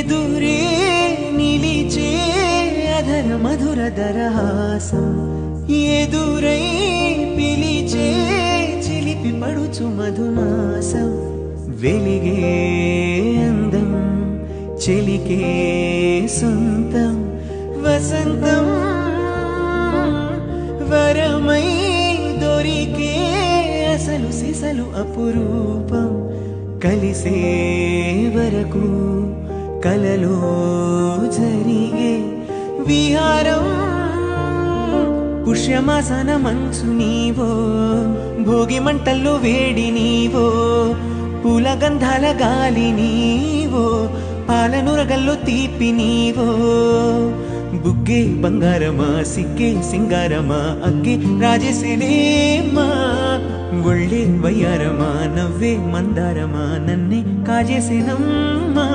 ఎదురే నిలిచే అధర మధుర దరహాసం ఎదురై పిలిచే చిలిపి పడుచు మధుమాసం వెలిగే అందం చెలికే సొంతం వసంతం వరమై దొరికే అసలు సిసలు అపురూపం కలిసే వరకు కలలో జరిగే విహారం పుష్యమాసన మంచు నీవో భోగి మంటల్లో వేడి నీవో పూల గంధాల గాలి నీవో పాలనురగల్లో తీపి నీవో బుగ్గే బంగారమా సిగ్గే సింగారమా అగ్గే రాజేసేనేమా ఒళ్ళే వయ్యారమా నవ్వే మందారమా నన్నే కాజేసేనమ్మా